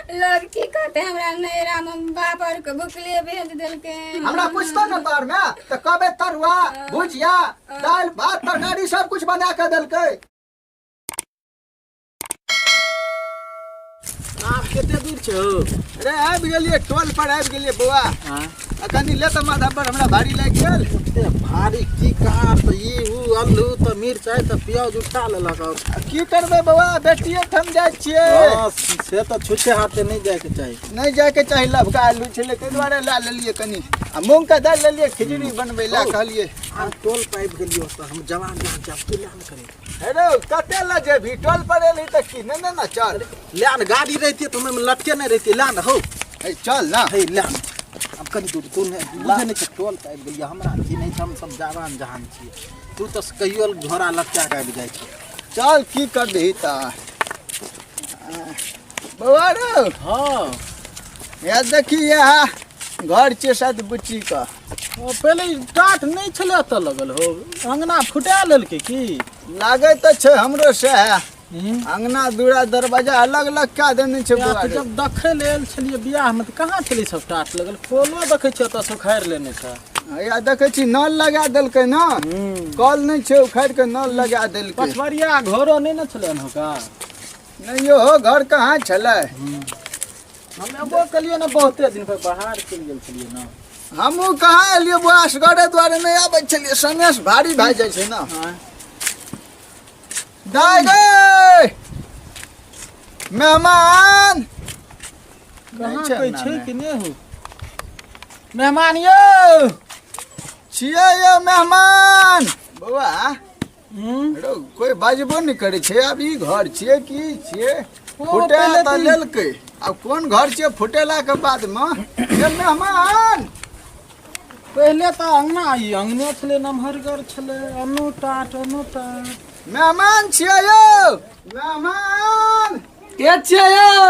लोग की कहते हमरा नैरा में बाप और के भुखले भेज देलके। हमरा पूछतो न तोर में त कबे तरुआ भुजिया दाल भात तरकारी सब कुछ बना के देलकै। आप केते दूर छौ? अरे आबि गेलिए टोल पर आबि गेलिए बौआ। हां अखनी ले त माथा पर हमरा भारी लाग गेल। ओते भारी की कार त ई उ आलू त मिर्चाई त प्याज उठा लेलक। और की करबे बौआ बेटिए ठम जाय छिए। हां से त छुछे हाथे नहीं जाय के चाही। नहीं जाय के चाही लबका आलू छले तै दुआरे ला लेलिए कनी आ मूंग का दाल लेलिए खिचड़ी बनबै ला कहलिए। आ टोल पाइप गेलियो त हम जवान जब के लान करे। अरे कते ला जेबी टोल पर एली त की न चल लान गाड़ी रहती तो मैं लटके नहीं रहती। लान हो ए चल ना हे लान अब कनी दूर तू ने मुझे नहीं टोल पाइप गेलियो हमरा की नहीं हम सब जवान जहान छी। तू तो कहियो घोड़ा लटका के आबि जाय छी। चल की कर दही ता बौआ रे। हां या देखी यहाँ घर छे साथ बुच्ची का। पहले टाट नहीं छले त लगल हो अंगना फुटा लेलके की लागे तो छे हमरो से अंगना दूरा दरवाजा अलग अलग का देने छे बौआ रे। जब देखे लेल छलिए बियाह में त कहां छले सब टाट लगल कोलो देखे छ त सुखार लेने छ। या देखे छी नल लगा देलकै ना कल नहीं छे उखाड़ के नल लगा देलकै। पछवरिया घरो नहीं न छले न का नहीं यो हो घर कहाँ छले। हम एबो कलिए न बहुते दिन पर बाहर चल गेल छलिए न। हमू कहाँ एलिए बौआ असगरे द्वारे नहीं आबै छलिए सनेस भारी भाई जाय छे ना। हां दाई गे मेहमान कहां छै कोई अंगना छै में। कि नहीं हो मेहमान यो छिए ये मेहमान बौआ। रो कोई बाजबो नहीं करे छे। अब ई घर छिए की छिए फुटे पहले त दिन- लेलकै अब कौन घर छिए फुटेला के बाद में ये मेहमान। पहले तो अंगना आई अंगने छले नमहरगर छले अनु टाट मेहमान छिए यो मेहमान के छियै यौ?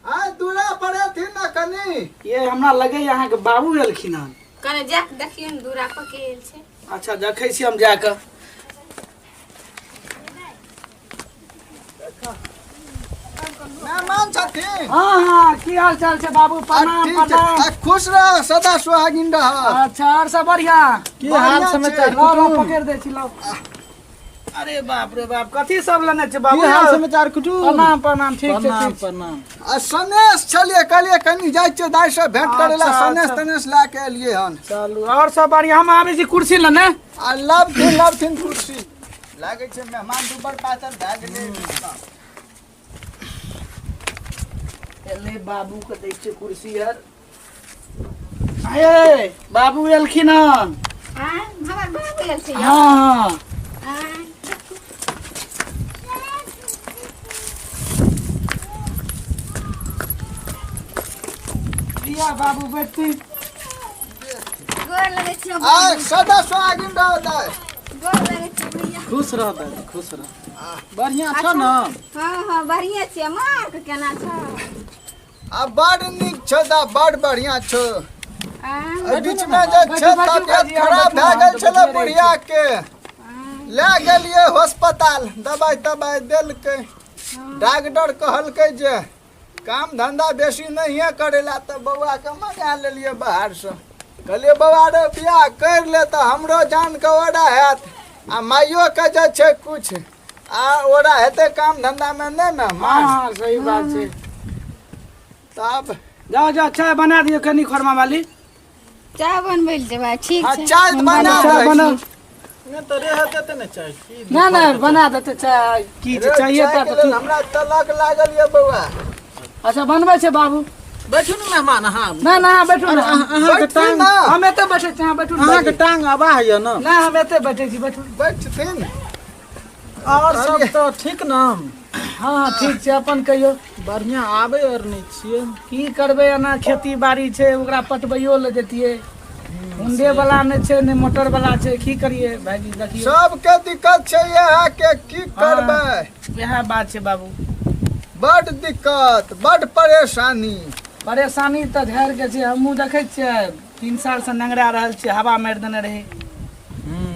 आ दूरा पड़े थी ना कनी। ये हमरा लगे यहाँ के बाबू एलखिन हन। कने जाके देखियो न दूरा पर के आइल छै। अच्छा देखै छी हम जाके। मेहमान छथिन। हाँ हाँ की हाल चाल छै बाबू? प्रणाम ठीक छै प्रणाम। आ खुश रह सदा सुहागिन रह। अच्छा और सब बढ़िया? की हाल बढ़िया समाचार छै। लो लो कुटुम पकड़ दे छी लो। अरे बाप रे बाप कथी सब लेने छै बाबू? की हाल समाचार कुटुम प्रणाम प्रणाम ठीक छै प्रणाम ठीक छै। प्रणाम। आ सनेस छलिए कहलिए कनी जाय छै दाई से भेंट करे ला अच्छा, सनेस अच्छा। तनेस ला के एलिए हन। चलू और सब बढ़िया। हम आबै छी कुर्सी लेने। आ लवथिन कुर्सी लागे छै मेहमान दुबर पातर भए गेलै। एले बाबू के दै छै कुर्सी यार। ए बाबू एलखिन हन। हां हमर बाबू आइल छै। हाँ हाँ दिया बाबू बैठती। गोर लगे छै आ बाबू। सदा सुहागिन रह दाई। गोर लगे छै भैया। खुश रह दादी खुश रह। बढ़िया छ न? हां हां बढ़िया छै। मां के केना छ? आ बड़ नीक छ दा बड़ बढ़िया छ। हां एहि बीच में जे छै तबियत खराब भए गेल छले बुढ़िया के ले गेलिए अस्पताल दवाई तबाई देलकै। डॉक्टर कहलकै जे काम धंधा बेसी नहीं करेला तो बउआ के मंगा लेलिए बाहर से। कहलिए बउआ रे बियाह कर ले तो हमरो जान के ओरा हैत आ माइयो के जे छै कुछ आ ओरा हेते काम धंधा में नहीं ना हाँ हाँ सही बात छै। तब जाओ जाओ चाय बना दियो कनी खरमा वाली। चाय बनबै ले जेबै ठीक हाँ छै। चाय हम बना चाय दे। बना। ने तो रह देते न चाय की ना ना बना देते चाय की रे, चाहिए चाय के तो लेल हमरा तलक लागल ये बउआ। अच्छा बनबै छै बाबू। बैठू न मेहमान हां ना ना बैठू ना। अहाँ के बैठथिन टांग ना हम एते बैठे छी। हाँ बैठू ना। अहाँ के टांग आबा है न। ना हम एते बैठे छी बैठू। बैठथिन। और सब तो ठीक न? हाँ हाँ ठीक छै अपन कहियो। बढ़िया आबे और नहीं छिए की करबै एना खेती बाड़ी छै ओकरा पटबैयो ले जतियै। हुंडे वाला नहीं छै ने मोटर वाला छै की करिए भाईजी देखिए। सबके दिक्कत छै यहाँ के की करबै। यह बात छै बाबू। बड़ दिक्कत बड़ परेशानी। परेशानी तो झड़ के छै। हमहूँ देखै छियै 3 साल से नंगरा रहल छियै हवा मारि देने रही।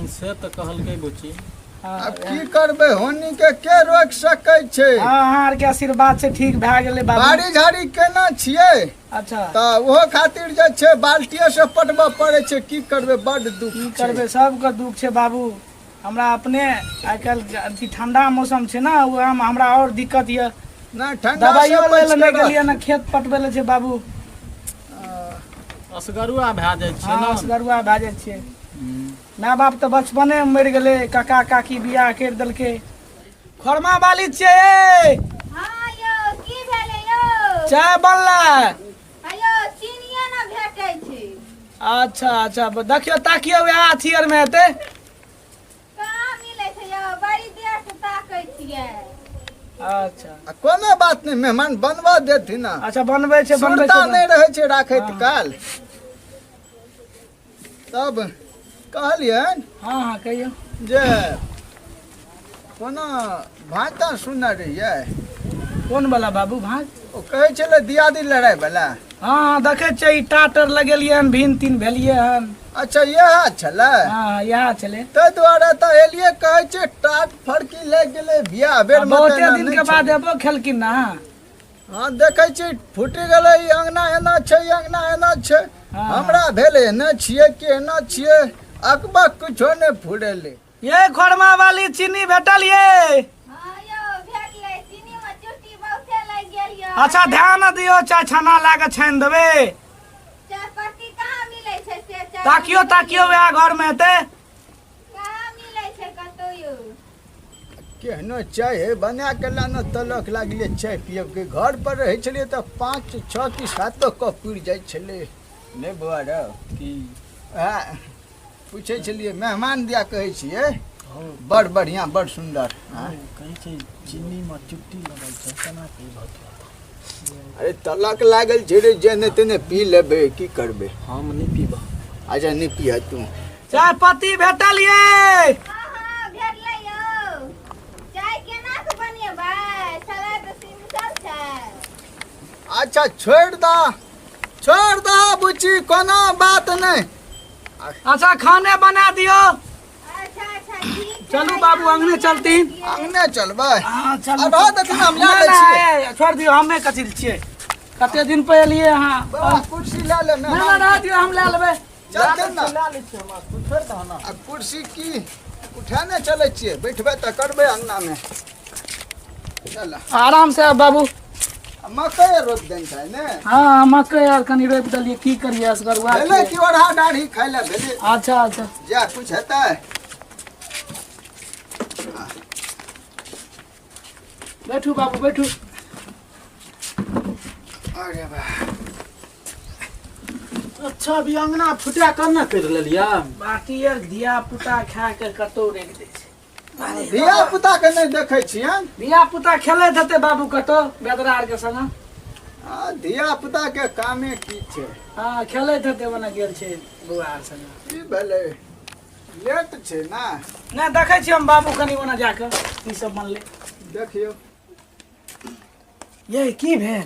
से तो कहलकै बुची। अब की करबे होनी के रोक सकै छै। हाँ हाँ आर के आशीर्वाद से ठीक भए गेलै बाबू। बाड़ी झाड़ी केना छियै अच्छा तऽ ओहो खातिर जे छै बाल्टिए से पटबऽ पड़ै छै, की करबै बड दुख की छै। करबै सबके दुख छै बाबू। हमरा अपने आइ काल्हि अथी ठंडा मौसम छै ने ओहिमे हमरा और दिक्कत ये। ना ठंडा दवाइयो से लै लए नहि बचि गेलियै ना खेत पटबै लए छै बाबू। असगरुआ भए जाइ छै हाँ ने। असगरुआ भए जाइ छियै। माय बाप तऽ बचपने में मरि गेलै, काका काकी बियाह करि देलकै। खोरमा वाली छियै ये। हाँ यौ की भेलै यौ? चाय बनलै। अयो चीनिये न भेटै छै। अच्छा अच्छा देखियो ताकियो वएह अथी आर में हेतै। कहाँ मिलै छै यौ? बड़ी देर से ताकै छियै। अच्छा कोनो बात नहीं, मेहमान बनवा देथिन ना। अच्छा बनबै छै बनबै सुरता छै। नहीं रहे छै राखैत हाँ। काल। तब कहलियन हाँ हाँ कहियो। जे कोनो भाषा सुनने रहियै, कोन वाला बाबू भाँज? ओ कहै छलै दियादी लड़ाई वाला। हाँ हाँ देखे छै ई टाटर लगेलियै हन, भिन तीन भेलियै हन। अच्छा यह छलै। हाँ इएह छलै। ताहि दुआरे तऽ एलियै, कहै छै टाट फड़की लागि गेलै बियाह बेर में। बहुते दिन के बाद एबो खेलकिन ना। हाँ देखै छी फूटि गेलै, ई अंगना एना छै, ई अंगना एना छै। हाँ। हमरा भेलै एना छियै कि एना छियै, अकबक कुछो नहीं फुरेले। ये खोरमा वाली चीनी भेटल ये। हाँ यौ भेटलै, चीनी में चुट्टी बहुते लागि गेल यौ। अच्छा ध्यान दियो चाय छाना लाके छानि देबै। चायपत्ती कहाँ मिलै छै से चाय? ताकियो ताकियो वएह घर में हेतै। कहाँ मिलै छै कतौ यौ? केहनो चाय है बना के लाना तलक लागले चाय पियब के। घर पर रहे छलिए तो 5 6 की 7 कप पीर जाय छले। नहीं बुआ रे की पूछे छलिए मेहमान दिया कहै छिए, बड़ बढ़िया बड़ सुंदर। कहै छै चीनी में चुट्टी लगल छै, केना की भऽ? अरे तलक लागल छै रे, जेने तेने पी लेबे, की करबे। हम नहीं पीबा। अच्छा नहीं पिया तू। चाय पत्ती भेटल ये। हाँ हाँ भेटलै यौ। चाय केना के बनेबै? छलै तऽ सिंपल छै। अच्छा छोड़ दा बुच्ची, कोनो बात नहीं। अच्छा खाने बना दियो। अच्छा अच्छा ठीक छै। चलू बाबू अंगने चलती। अंगने चलबै। हाँ चलू। अब रहत देथिन हम ला लै छियै। नहीं, छोड़ दियो, हमे कथी ले छियै? कते दिन पे एलियै अहाँ? बाबा कुर्सी ला ले नहीं मेहमान। रह दियो, हम ले लेबै। चलते ना। ला लै छियै हमरा, तू छोड़ दह ना। आ कुर्सी की उठाने चले छिए, बैठबे तो करबे अंगना में। चल आराम से बाबू। मकई रोप देन छै ने। हाँ मकई आर कनी रोपि देलियै, की करियै असगरुआ भेलै छियै। कि ओढ़ा दाढ़ी खाइ ले भेलै। अच्छा अच्छा जा कुछ हेतै। बैठू बाबू बैठू। अरे वाह, अच्छा अभी अंगना फुटा कर ना कर लेलिया। बाटी आर धिया पुता खा के कतौ राखि दै छै। धिया पुता के नहीं देखे छियन। धिया पुता खेलैत हेतै बाबू कतौ बेदरा आर के संग। धिया पुता के कामे की छै। हाँ खेलैत हेतै, ओना गेल छै बौआ आर संग। की भेलै लेट छै ना। नहीं देखै छी हम बाबू कनी ओना जाके की सब बनलै। देखियो ये की भेल?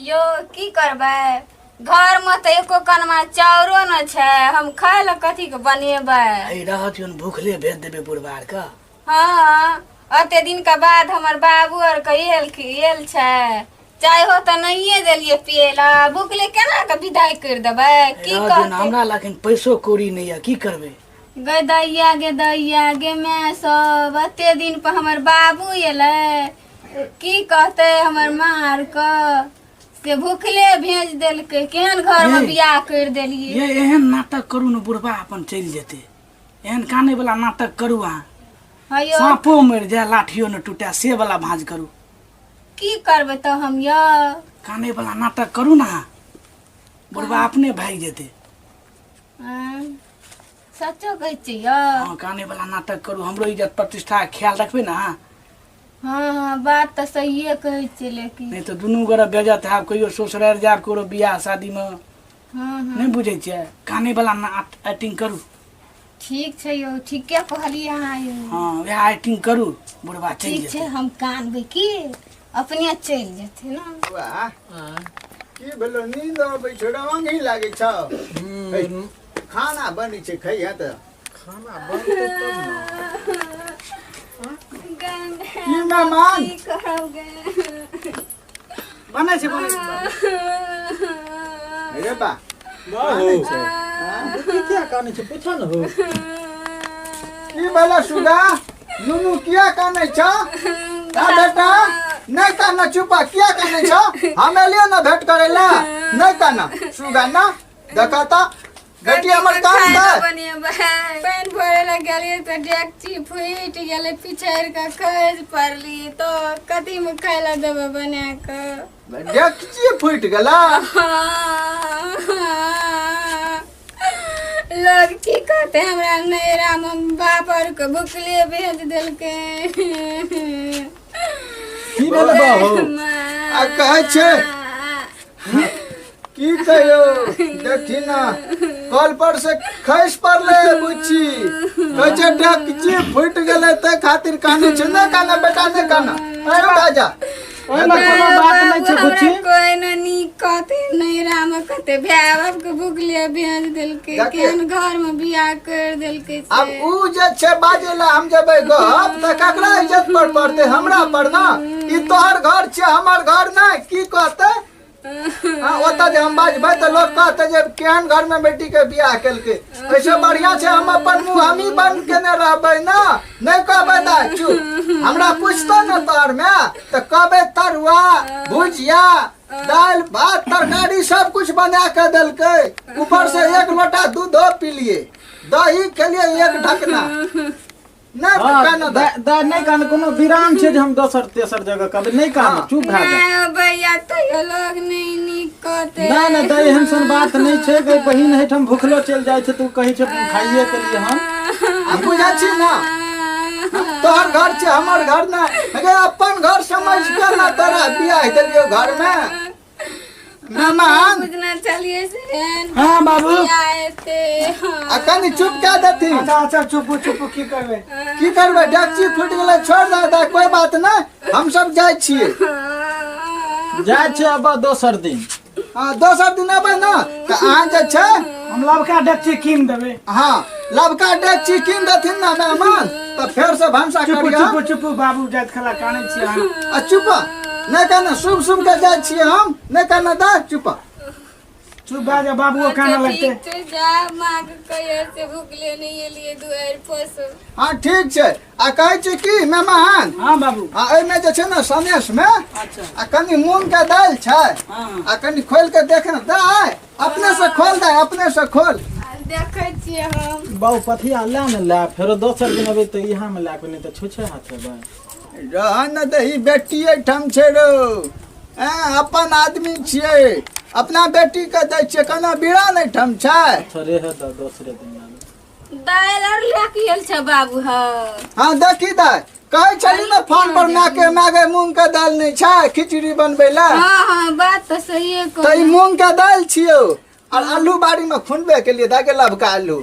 यौ की करबै? घर में तो एको कनमा चाउरो न छै, हम खाय ले कथी के बनेबै? आई रहत जोन भूखले भेज देबे बुढ़बार का। हाँ अते दिन के बाद हमर बाबू आर के एल छै, चाय हो तो नहीं देलिए पिए ला, भूखले केना के विदाई कर देबै? की कहते? हमरा लेकिन पैसो कौड़ी नहीं है, की करबे? गे दैया गे मैं सब अते दिन पर हमर बाबू एलै, की कहते हमर माँ आर के से भूखले भेज देलकै। केहन घर में बियाह कर देलिए। ये एहन नाटक करू न बुढ़बा अपन चल जेते। एहन काने वाला नाटक करू अहाँ। हयो सांपो मर जाए लाठियो न टूटे से वाला भांज करू। की करबै तो हम यो? काने वाला नाटक करू ना, बुढ़बा अपने भाग जेते। सच्चो कहै छियै? हाँ काने वाला नाटक करू, हमरो इज्जत प्रतिष्ठा के ख्याल रखबे ना। हाँ बात तो सहिए कहै छियै, लेकिन नहीं तो दुनू गोरा बेजत है, कहियो ससुराल जाब करो बियाह शादी में। हाँ नहीं बुझे छियै? काने वाला एक्टिंग करू। ठीक छै यौ, ठीके कहलिए अहाँ यौ। हाँ वह एक्टिंग करू, बुढ़बा चल ठीक छै जेते। हम कानबै की अपने चल जेते ना। वाह की भेलो, नींद आबै छै, रंगी लागे छौ। खाना बनी छै, खैया त खाना बनते तब ना। की मेहमान की कहोगे बनै छै बाबू। अरे बा बाबू क्या काने छे पूछो न हो। की भेला सुगा नुनू किया काने छ का बेटा नहीं काना चुपा किया काने छ हम एलियो न भेंट करेला नहीं काना सुगा ना देखा ता बेटी हमर काम था पानी भरे ला गेलिए तो डेकची फूट गेले पिछड़ का खज पड़ली तो कथी में खाइला देबे बना के डेकची फूट गेला लोग की कहते हमरा नैरा में बाप और के भुखले भेज देलके की भेल बाबू आ कहै छै की कहियो देखी ना कल पर से खैस पड़ले बुच्ची कहै छै डेकची फूट गेले ते खातिर काने छै नहीं काना बेटा नहीं काना अरे बाजा ओइमे कोनो बात नहीं छे बुच्ची। कोई न नी कहते नैरा में कहते भाई बाप के भुखले भेज देलके केहन घर में बियाह कर देलके से। अब ऊ जे छै बाजेला हम जेबै गप त ककरा इज्जत पर पड़ते हमरा पर ना ई तोहर घर छै हमर घर नहीं की कहते हां ओता जे हम बाजबै त लोग कहते जे केहन घर में बेटी के बियाह केलके ऐसे बढ़िया छै हम अपन मुंह हम ही बंद केने रहबै ना नहीं कहबै दा चुप हमरा पूछतो न तोहर में त कहबै तरुआ भुजिया दाल भात तरकारी सब कुछ बना के देलकै ऊपर से एक लोटा दूधो पी लिए दही खेलिए एक ढकना नहीं काना दा दा नहीं काने कोनो विराम छे जे हम दोसर तेसर जगह कभी नहीं काने चुप भा जा। नहीं भैया तो ये लोग नहीं नी कहते ना ना दा एहन सन बात नहीं छे कि बहिन हेठम भूखलो चल जाय छे तू कहि छे खाइए के लिए हम बुझा छी ना तोहर घर छै हमर घर ना अरे अपन घर समझ के ना तोरा बियाह देलियो घर में मेहमान बुझना चलिए से हाँ बाबू। आए थे आ कनी चुप क्या देती अच्छा अच्छा चुप चुप की करबै की करबै डेकची फूट गेलै छोड़ दे दा कोई बात नहीं हम सब जाय छियै जाय छे अब दोसर दिन। हां दोसर दिन अबै ना त अहाँ जे छै हम लबका डेकची कीन देबै। हां लबका डेकची कीन देथिन ना मेहमान त फेर से भंसा चुप करिया चुप चुप बाबू जात खला काने छी अहाँ। आ चुप नहीं कहना शुभ शुभ के जाय छियै हम नहीं कहना दा चुप चुप भा जा बाबू काने लगते। ठीक छै जा मां के कहिए से भुखले नहीं एलिए दुआर पोस हाँ ठीक छै आ कहै छी की मेहमान हाँ बाबू। आ एहिमे जे छै ने सनेश में अच्छा आ कनी मूंग के दाल छै हाँ आ कनी खोल के देख ना दाय अपने से खोल दे अपने से खोल देखे छिए हम बाबू पथिया ला न ला फेरो दोसर दिन अबै त इहा में लाके नहीं त छुछे हाथ है रहन दही बेटी ठाम छै रो अपन आदमी छियै अपना बेटी के दै छियै कना बीड़ा नहीं ठाम छै थरे है त दोसरे दिन दाल और लेके आयल छ बाबू ह हाँ देखी दाय कहै छली ना फोन पर माके मागे मूंग के दाल नहीं छै खिचड़ी बनबै ला हां हां बात तो सही है तो ई मूंग के दाल छियो और आलू बाड़ी में खुनबे के लिए दागे लबका आलू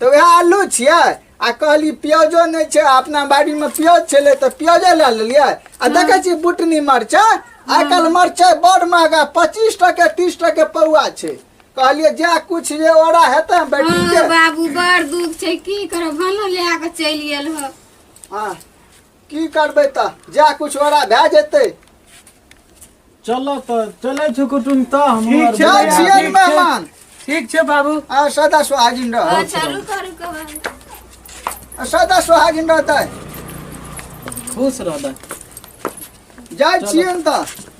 तो वह आलू छियै आ कहली प्याजो नहीं छै अपना बाड़ी में प्याज छले तो प्याजे ला लेलिए आ देखे छी बुटनी मरचाई आइ काल मरचाई बड़ महंगा 25 टके 30 टके पौआ छै कहलिए जा कुछ जे ओरा हेते बेटी के हां बाबू बड़ दुख छै की करब भानो ले के चली गेल ह हां की करबै त जा कुछ ओरा भै जेतै चलो तो चले छु कुटुम त हम ठीक छै जा छियै ठीक छै। मेहमान ठीक छै बाबू। आ सदा सुहागिन रह अच्छा रुको रुको बाबू सदा सुहागिन रहतै खुश रह दा जाय छियै न त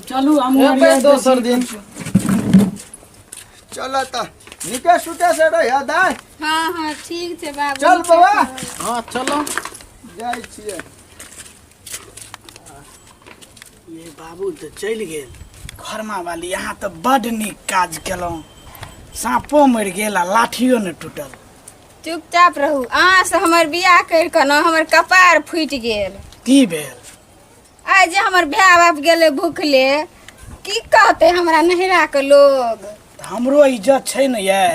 चलू हम एबै दोसर दिन चल त निके सुते से रह दाय हां हां ठीक छै बाबू चल बौआ हां चलो जाय छियै ये बाबू तो चल गेल घरमा वाली यहाँ तो बड नीक काज केलहुँ साँपो मरि गेल आ लाठियो ने टूटल। चुपचाप रहू अहाँ से हमर बियाह कर के न हमर कपार फूट गेल की भेल आइ जे हमर भाय बाप गेले भूखले की कहते हमरा नहिरा के लोग हमरो इज्जत छै ने ये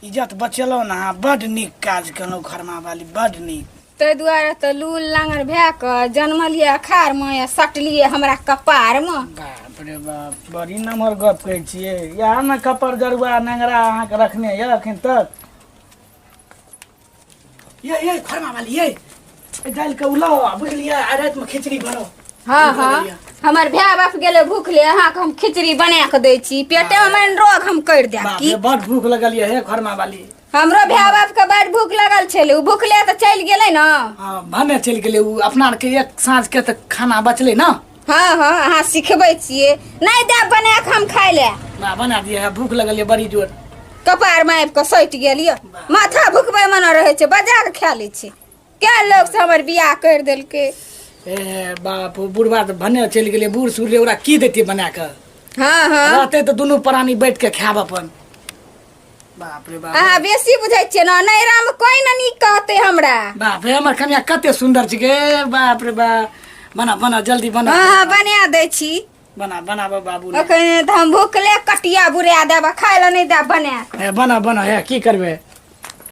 इज्जत बचेलहुँ ने अहाँ बड नीक काज केलहुँ घरमा वाली बड नीक। ताहि दुआरे तऽ लूल लांगर भए कऽ जन्मलिए अखाड़ में या सटलिए हमरा कपार में। बाप रे बाप बड़ी नमहर गप कहै छियै इएह ने कपर जरुआ नेंगरा अहाँके रखने यऽ एखन तक। ये घरमा वाली ये दाल के उलाओ बुझलिए आ रात में खिचड़ी बनो। हाँ हाँ हमर भाय बाप गेले भूखले अहाँ के हम खिचड़ी बना के दै छी पेटे में रोग हम कर देब बाप की रे बड़ भूख लगल ये हे घरमा वाली। हमरो भाय बाप के बड़ भूख लगल छले उ भूखले त चल गेले न। हां भने चल गेले उ अपना के एक साँझ के त खाना बचले न। हाँ हाँ अहाँ सिखबै छियै नहीं देब बना के हम खाय ले। बा बना दिए है भूख लगल ये बड़ी जोर। कपार में आबि के सटि गेल ये माथा भुकबै मना रहे छै बजा के खा लै छै क्या लोग से हमर बियाह कर देलकै। ए बाप बुढ़वा तो भने चल गेले बूढ़ सूढ़ ओरा की देती बना के। हाँ हाँ रहते तो दोनों प्राणी बैठ के खाब अपन। बाप रे बाप अहाँ बेसी बुझै छियै न नैरा में कोई न नीक कहते हमरा। बाप रे हमर कन्या कते सुंदर छी गे बाप रे बाप। बना बना जल्दी बना। हाँ बना दै छी बना बना बाबू अखन त हम भूखले कटिया बुरा देब खाय ल नहीं देब बना बना बना है की करबे।